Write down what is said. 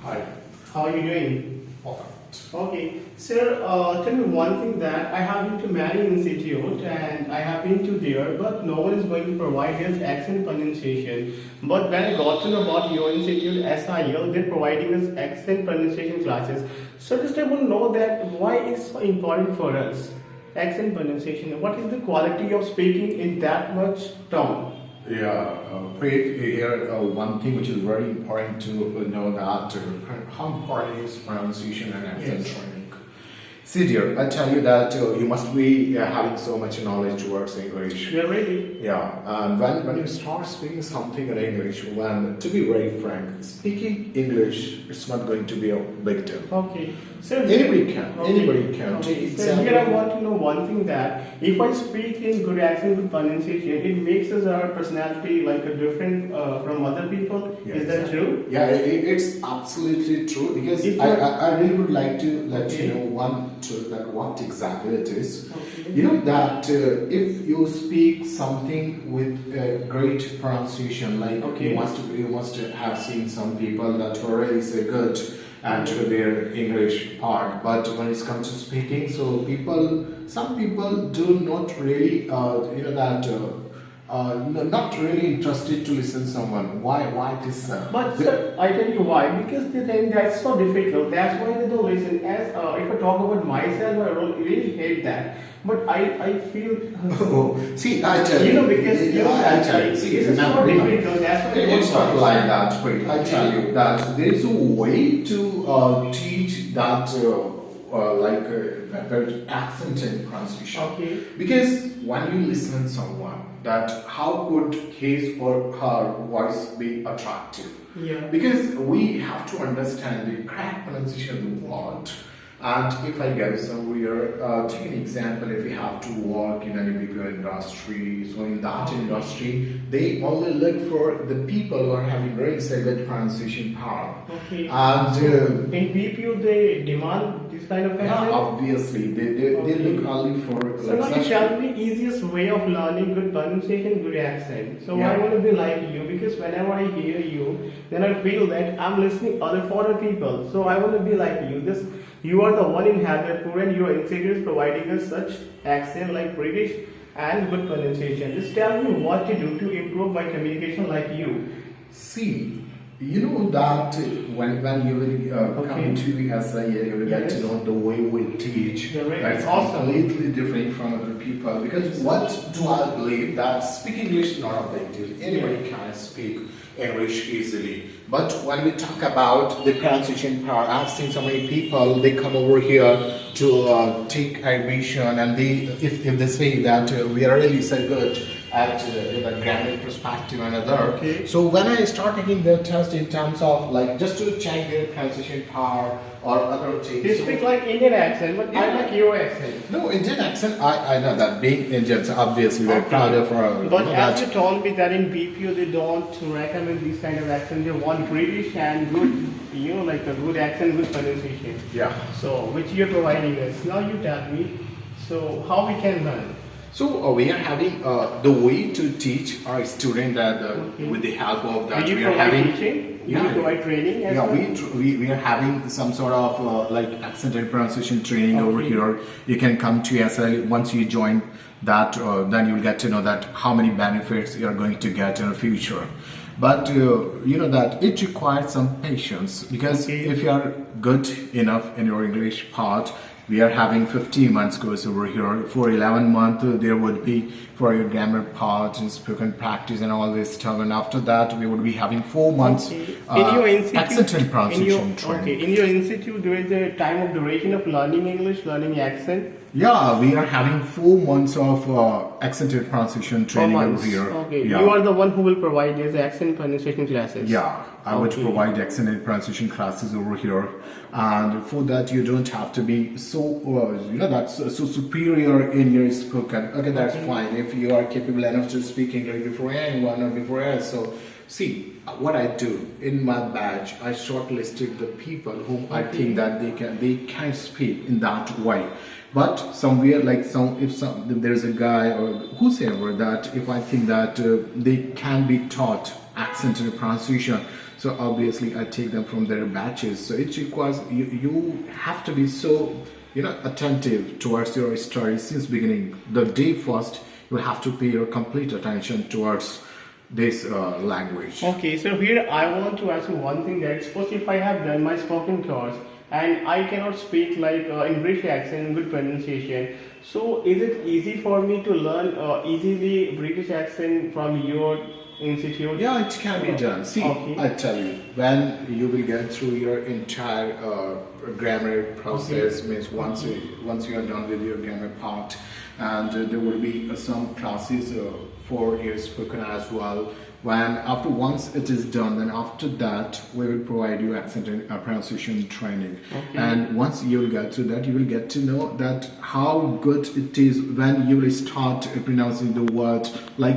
Hi. How are you doing? Perfect. Okay, sir, tell me one thing that I have been to many institute and I have been to there, but no one is going to provide us accent pronunciation. But when I got to know about your institute, SIEL, they're providing us accent pronunciation classes. So just I want to know that why it's so important for us, accent pronunciation. What is the quality of speaking in that much tone? Yeah, Preet, here one thing which is very important to know that how important is pronunciation and accent Yes. training. See dear, I tell you that you must be having so much knowledge towards English. You're ready? Yeah, and when you start speaking something in English, when to be very frank, speaking English it's not going to be a big deal. Okay. So Anybody can. Anybody can. Okay. Take So here I example. want to know one thing that if I speak in good accent with pronunciation, it makes us our personality like a different from other people. Yes. Is that true? Yeah, it's absolutely true because If I, you're- I really would like to let Okay. you know one truth that what exactly it is. Okay. You know that if you speak something with great pronunciation, like Okay. you must have seen some people that are really so good at their English part, but when it comes to speaking, so some people do not really, not really interested to listen to someone. Why it is? But sir, I tell you why. Because they think that's so difficult. That's why they don't listen. As if I talk about myself, I really hate that. But I feel. Oh, see, I tell you, You know, because you know I that tell you, see, this is so remember, difficult. That's why they it's don't not like that, but I tell you that there is a way to teach that very accent and pronunciation. Okay. Because when you listen to someone, that how could his or her voice be attractive? Yeah. Because we have to understand the correct pronunciation of the word. And if I give somewhere, take an example, if we have to work in any BPO industry, so in that industry, they only look for the people who are having very good pronunciation power. Okay. And In BPO, they demand this kind of yeah, accent. obviously, they look only for So now you such- tell me easiest way of learning good pronunciation, good accent. So Yeah. I want to be like you because whenever I hear you, then I feel that I'm listening other foreign people. So I want to be like you. You are the one in Hyderpur and your institute is providing us such accent like British and good pronunciation. Just tell me what to do to improve my communication like you. See, you know that when you will Okay. come to SIA, you will get to Yes. know the way we teach. Yeah, right. That's Awesome. completely different from other people. Because what do I believe that speaking English is not a big deal. Anybody can speak English easily. But when we talk about the pronunciation part, I've seen so many people. They come over here to take admission, and if they say that we are really so good at the grammar perspective and other. Okay. So when I start taking the test in terms of like just to check their pronunciation power or other things. You speak like Indian accent, but I like your accent. No, Indian accent, I know that being Indians, obviously we're Okay. proud of our. But as that. you told me that in BPO they don't recommend this kind of accent. They want British and good, like a good accent, good pronunciation. Yeah. So which you're providing us. Now you tell me. So how we can learn? So we are having the way to teach our student that Okay. with the help of that Do you we are provide having. teaching? Do Yeah. you provide training as Yeah, well? we are having some sort of like accent and pronunciation training over Okay. here. You can come to SL once you join that, then you'll get to know that how many benefits you are going to get in the future. But you know that it requires some patience because Okay. if you are good enough in your English part, we are having 15 months course over here. For 11 months, there would be for your grammar part and spoken practice and all this stuff. And after that, we would be having 4 months Okay. In your institute, accent and in your, pronunciation training. okay, in your institute, there is a time of duration of learning English, learning accent. Yeah, we are having 4 months of accent and pronunciation training over here. Okay, Yeah. you are the one who will provide these accent pronunciation classes. Yeah, I would Okay. provide accent and pronunciation classes over here, and for that you don't have to be so that's so superior in your spoken. Okay, that's fine if you are capable enough to speak English before anyone or before else. So, see what I do in my batch. I shortlisted the people whom I think that they can speak in that way. But somewhere like if there's a guy or whosoever that if I think that they can be taught accent and pronunciation, So obviously I take them from their batches. So it requires you have to be so attentive towards your study since beginning. The day first you have to pay your complete attention towards this language. Okay, so here I want to ask you one thing, that suppose if I have done my spoken course and I cannot speak like in British accent and good pronunciation, so is it easy for me to learn easily British accent from your institute? Yeah, it can be done. See, Okay. I tell you, when you will get through your entire grammar process, means once you are done with your grammar part, and there will be some classes for your spoken as well. Once it is done, then after that we will provide you accent and pronunciation training. Okay. And once you will get through that, you will get to know that how good it is when you will start pronouncing the words like.